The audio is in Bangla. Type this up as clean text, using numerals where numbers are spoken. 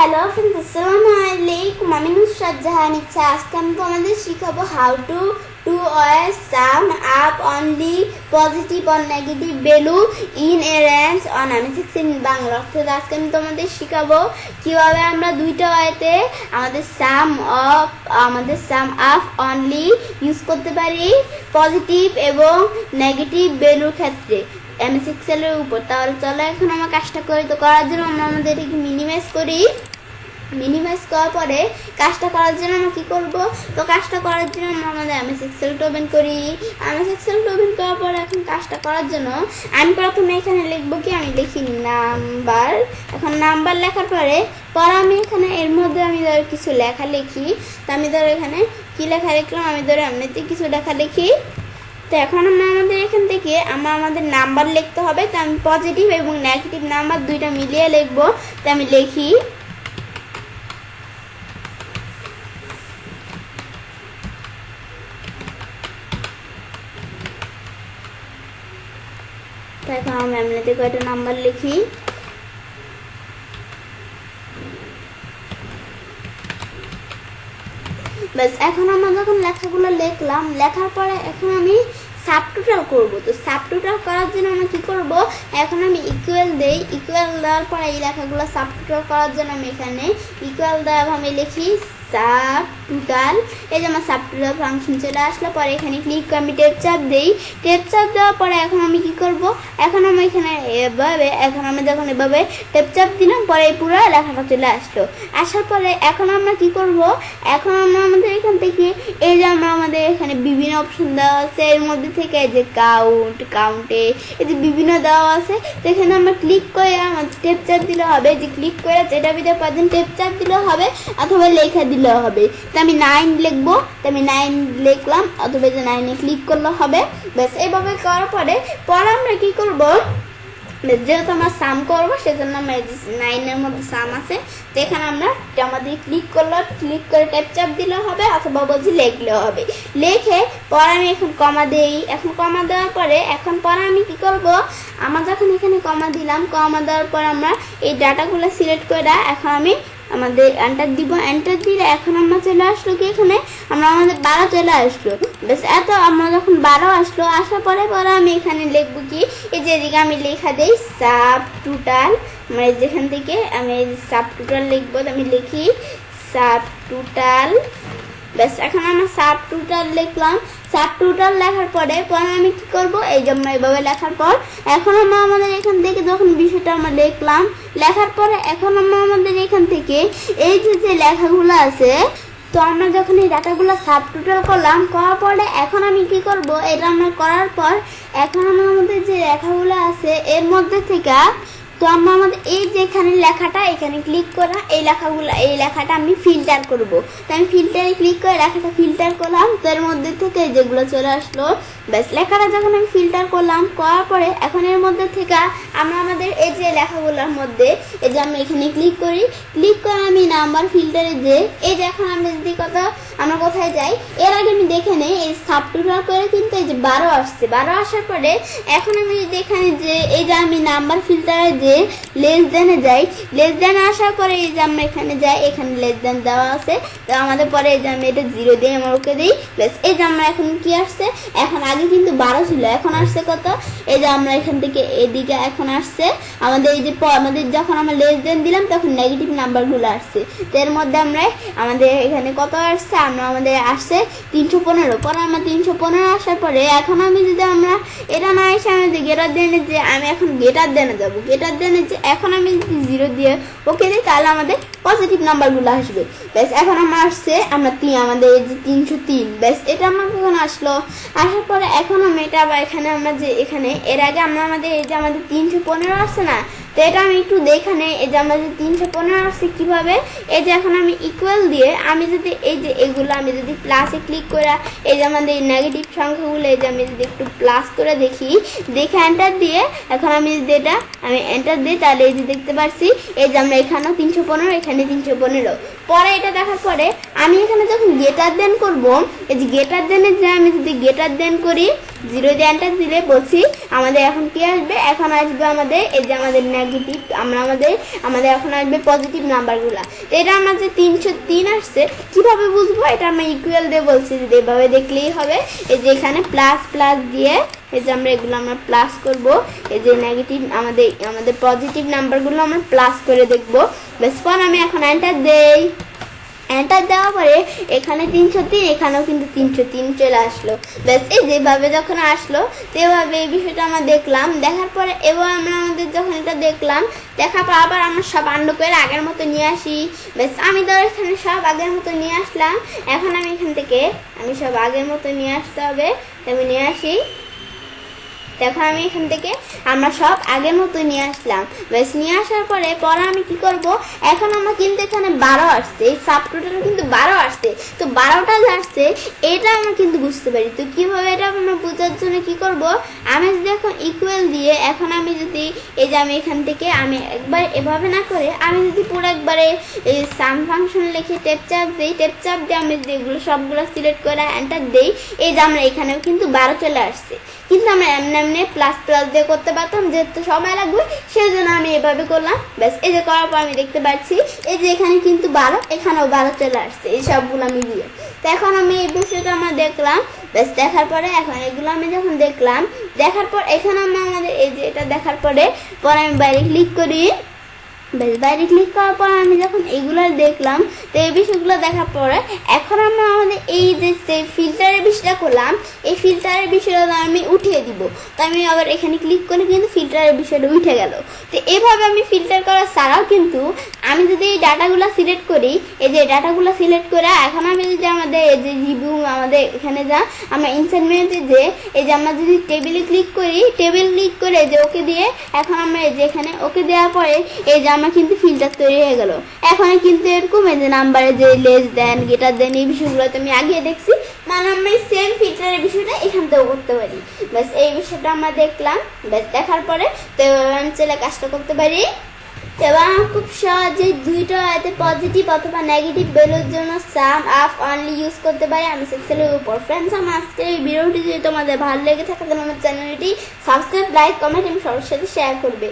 হ্যালো ফ্রেন্ডস, আসসালামু আলাইকুম। আমি নুসরাত জাহান ইচ্ছা। আজকে আমি তোমাদের শিখাবো how to do sum up only positive or negative value in a range on Ami Shikhchi Bangla. অর্থাৎ আজকে আমি তোমাদের শিখাবো কিভাবে আমরা দুইটা ওয়েতে আমাদের সাম আপ অনলি ইউজ করতে পারি পজিটিভ এবং নেগেটিভ ভ্যালুর ক্ষেত্রে এমএস এক্সেলের উপর। তাহলে চলো এখন আমরা কাজটা করি। তো করার জন্য আমরা আমাদের এটাকে মিনিমাইজ করি। মিনিমাইজ করার পরে কাজটা করার জন্য আমরা কী করবো, তো কাজটা করার জন্য আমরা আমাদের এমএস এক্সেলটা ওপেন করি। এমএস এক্সেলটা ওপেন করার পরে এখন কাজটা করার জন্য আমি প্রথমে এখানে লিখবো কি, আমি লিখি নাম্বার। এখন নাম্বার লেখার পরে আমি এখানে এর মধ্যে আমি ধরো কিছু লেখা লিখি। তো আমি ধরো এখানে কী লেখা লিখলাম, আমি ধরো এমনিতে কিছু লেখা লিখি। তো এখন আমাদের এখান থেকে আমাদের নাম্বার লিখতে হবে। তো আমি পজিটিভ এবং নেগেটিভ নাম্বার দুইটা মিলিয়ে লিখবো। তো আমি লিখি তো এখন আমি এমনিতে কয়টা নাম্বার লিখি। ব্যাস, এখন আমরা যখন লেখাগুলো লিখলাম, লেখার পরে এখন আমি সাবটোটাল করব। তো সাবটোটাল করার জন্য আমরা কী করব, এখন আমি ইকুয়াল দেই। ইকুয়াল দেওয়ার পরে এই লেখাগুলো সাবটোটাল করার জন্য আমি এখানে ইকুয়াল দেওয়া আমি লিখি সাবটোটাল। এই যে আমার সাবটোটাল ফাংশন চলে আসলো। পরে এখানে ক্লিক করে আমি টেপ চাপ দিই। টেপ চাপ দেওয়ার পরে এখন আমি কি করব, এখন আমি এখানে এভাবে আমি যখন এভাবে টেপ চাপ দিলাম পরে এই পুরো লেখাটা চলে আসলো। আসার পরে এখন আমরা কি করব, এখন আমরা আমাদের এখান থেকে এই যে আমাদের এখানে বিভিন্ন অপশন দেওয়া আছে, এর মধ্যে থেকে এই যে কাউন্টে এই যে বিভিন্ন দেওয়া আছে। তো এখানে আমরা ক্লিক করে আমার টেপ চাপ দিলে হবে, যে ক্লিক করে যেটা ভিতরে পাচ্ছেন টেপ চাপ দিলেও হবে অথবা লেখা দিলেও হবে। তো আমি 9 লিখবো। তো আমি 9 লিখলাম অথবা যে 9-এ ক্লিক করলে হবে। ব্যাস, এইভাবে করার পরে আমরা কি করব, যেহেতু আমরা সাম করবো সেজন্য আমরা 9-এর মধ্যে সাম আছে। তো এখানে আমরা আমাদের ক্লিক করে টেপ চাপ দিলেও হবে অথবা বলছি লিখলেও হবে। লিখে পরে আমি এখন কমা দেই। এখন কমা দেওয়ার পরে আমি কি করব, আমার যখন এখানে কমা দিলাম, কমা দেওয়ার পর আমরা এই ডাটাগুলো সিলেক্ট করে এখন আমি আমাদের এন্টার দিব। এন্টার দিলে এখন আমরা চলে আসলো কি, এখানে আমাদের 12 চলে আসলো। বেশ, এত আমরা যখন 12 আসলো, আসার পরে আমি এখানে লিখবো কি, এই যে এদিকে আমি লেখা দিই সাব টোটাল। মানে যেখান থেকে আমি সাব টোটাল লিখবো, আমি লিখি সাব টোটাল। ব্যাস, এখন আমরা সাব টোটাল লিখলাম। সাব টোটাল লেখার পরে আমি কি করব, এই যে আমরা এইভাবে লেখার পর এখন আমরা আমাদের এখান থেকে যখন বিষয়টা আমরা লিখলাম, লেখার পরে এখন আমরা আমাদের এখান থেকে এই যে লেখাগুলো আছে, তো আমরা যখন এই ডাটাগুলো সাব টোটাল করলাম, করার পরে এখন আমি কি করব, এটা আমরা করার পর এখন আমরা আমাদের যে লেখাগুলো আছে এর মধ্যে থেকে তো আমরা আমাদের এই যে এখানে লেখাটা এখানে ক্লিক করা এই লেখাটা আমি ফিল্টার করব। তো আমি ফিল্টারে ক্লিক করে লেখাটা ফিল্টার করলাম। তো এর মধ্যে থেকে যেগুলো চলে আসলো। ব্যাস, লেখাটা যখন আমি ফিল্টার করলাম, করার পরে এখন এর মধ্যে থেকে আমরা আমাদের এই যে লেখাগুলোর মধ্যে এই যে আমরা এখানে ক্লিক করে আমি নাম্বার ফিল্টারে যে এই যে এখন আমি যদি আমরা কোথায় যাই, এর আগে আমি দেখে নেই এই সাব টোটাল করে কিন্তু এই যে 12 আসছে। 12 আসার পরে এখন আমি যদি এখানে যে এই যে আমি নাম্বার ফিল্টারে যে লেস দেনে যাই, লেস দেনে আসার পরে এই যে আমরা এখানে যাই, এখানে লেস দেন দেওয়া আছে। তো আমাদের পরে এই যে আমি এটা 0 দিয়ে আমরা ওকে দিই। ব্যাস, এই যে আমরা এখন কি আসছে, এখন আগে কিন্তু 12 ছিল, এখন আসছে কত, এই যে আমরা এখান থেকে এদিকে এখন আসছে আমাদের এই যে আমাদের যখন আমরা লেস দেন দিলাম তখন নেগেটিভ নাম্বারগুলো আসছে। তো এর মধ্যে আমাদের এখানে কত আসছে, আমাদের আসছে 315। পরে আমরা 315 আসার পরে এখন আমি যদি আমরা এটা না এসে আমাদের গেটার দেনে যে আমি এখন গেটার দেনে যাবো, গেটার দেনে যে এখন আমি যদি 0 দিয়ে ওকে দিই তাহলে আমাদের পজিটিভ নাম্বারগুলো আসবে। ব্যাস, এখন আমার আসছে আমাদের এই যে 303। ব্যাস, এটা আমার কখন আসলো, আসার পরে এখন আমি এটা আবার এখানে আমরা যে এখানে এর আগে আমাদের এই যে আমাদের 315 আসছে না, তো এটা আমি একটু দেখে নেই। এই যে আমাদের 315 আসছে কীভাবে, এই যে এখন আমি ইকুয়াল দিয়ে আমি যদি এই যে এগুলো আমি যদি প্লাসে ক্লিক করে এই যে আমাদের নেগেটিভ সংখ্যাগুলো এই যে আমি যদি একটু প্লাস করে দেখে এন্টার দিয়ে এখন আমি যদি এটা আমি এন্টার দিই তাহলে এই যে দেখতে পাচ্ছি এই যে আমরা এখানেও 315 এখানে 315। পরে এটা দেখার পরে আমি এখানে যখন গেটার দেন করব, এই যে গেটার দেনে যে আমি যদি গেটার দেন করি 0 দিয়ে এন্টার দিলে বলছি আমাদের এখন কি আসবে, এখন আসবে আমাদের এই যে আমাদের নেগেটিভ, আমাদের এখন আসবে পজিটিভ নাম্বারগুলো। এটা আমার যে 303 আসছে কিভাবে বুঝবো? এটা আমরা ইকুয়াল দিয়ে বলছি, যে এভাবে দেখলেই হবে। এই যে এখানে প্লাস প্লাস দিয়ে এই যে এগুলো আমরা প্লাস করব, এই যে নেগেটিভ আমাদের পজিটিভ নাম্বারগুলো আমরা প্লাস করে দেখবো। বেশ, পর আমি এখন এন্টার দেই। এন্টার দেওয়ার পরে এখানে 303, এখানেও কিন্তু 303 চলে আসলো। ব্যাস, এই যেভাবে যখন আসলো সেভাবে এই বিষয়টা আমরা দেখলাম। দেখার পরে এবার আমাদের যখন এটা দেখলাম, দেখার পর আবার আমরা সব আন্ডু করে আগের মতো নিয়ে আসি। ব্যাস, আমি তো এখানে সব আগের মতো নিয়ে আসলাম। এখন আমি এখান থেকে সব আগের মতো নিয়ে আসতে হবে, আমি নিয়ে আসি। দেখো আমি এখান থেকে আমরা সব আগের মতো নিয়ে আসলাম। বেশ, নিয়ে আসার পরে আমি কি করব, এখন আমরা কিন্তু এখানে 12 আসছে, এই সাব টোটাল কিন্তু 12 আসছে। তো 12টা যে আসছে এটা আমরা কিন্তু বুঝতে পারি। তো কিভাবে এটা আমরা বোঝার জন্য কি করব, আমি যদি এখন ইকুয়াল দিয়ে এখন আমি যদি এই যে আমি এখান থেকে আমি একবার এভাবে না করে আমি যদি পুরো একবারে এই সাম ফাংশন লিখে টেপ চাপ দিই, টেপ চাপ দিয়ে আমি যদি এগুলো সবগুলো সিলেক্ট করে এন্টার দেই, এই যে আমরা এখানেও কিন্তু 12 চলে আসছে। কিন্তু আমরা এমনি প্লাস প্লাস দিয়ে করতে পারতাম, যেহেতু সময় লাগবে সেই জন্য আমি এভাবে করলাম। ব্যাস, এই যে করার পর আমি দেখতে পাচ্ছি এই যে এখানে কিন্তু 12, এখানেও 12 চলে আসছে এই সবগুলো আমি দিয়ে। তো এখন আমি এই বিষয়টা আমরা দেখলাম। ব্যাস, দেখার পরে এখন এগুলো আমি যখন দেখলাম, দেখার পর এখানে আমাদের এই যে এটা দেখার পরে আমি বাইরে ক্লিক করি। বেশ, বাইরে ক্লিক করার পর আমি যখন এইগুলো দেখলাম, তো এই বিষয়গুলো দেখার পরে এখন আমরা আমাদের এই যে ফিল্টারের বিষয়টা করলাম, এই ফিল্টারের বিষয়টা আমি উঠিয়ে দিব। তো আমি আবার এখানে ক্লিক করে কিন্তু ফিল্টারের বিষয়টা উঠে গেল। তো এভাবে আমি ফিল্টার করা ছাড়াও কিন্তু আমি যদি এই ডাটাগুলো সিলেক্ট করি, এই যে ডাটাগুলো সিলেক্ট করে এখন আমি যদি আমাদের এই যে রিভিউ আমাদের এখানে যা আমরা ইনসার্ট মেনুতে যে এই যে আমরা যদি টেবিলে ক্লিক করি, টেবিল ক্লিক করে যে ওকে দিয়ে এখন আমরা এই যে এখানে ওকে দেওয়ার পরে এই যে আমার কিন্তু ফিল্টার তৈরি হয়ে গেল। এখন কিন্তু এরকম এই যে নাম্বারে যে লেস দেন গেটার দেন এই বিষয়গুলো তো আমি আগে দেখছি, মানে আমরা সেম ফিল্টারের বিষয়টা এখান থেকেও করতে পারি। ব্যাস, এই বিষয়টা আমরা দেখলাম। ব্যাস, দেখার পরে তো আমি চলে কাজটা করতে পারি। এবং খুব সহজে দুইটা এতে পজিটিভ অথবা নেগেটিভ ভ্যালুর জন্য সাম আপ অনলি ইউজ করতে পারি আমি সেক্সেলের উপর। ফ্রেন্ডস, আমার আজকের এই ভিডিওটি যদি তোমাদের ভালো লেগে থাকে তাহলে আমার চ্যানেলটি সাবস্ক্রাইব, লাইক, কমেন্ট এবং সবার সাথে শেয়ার করবে।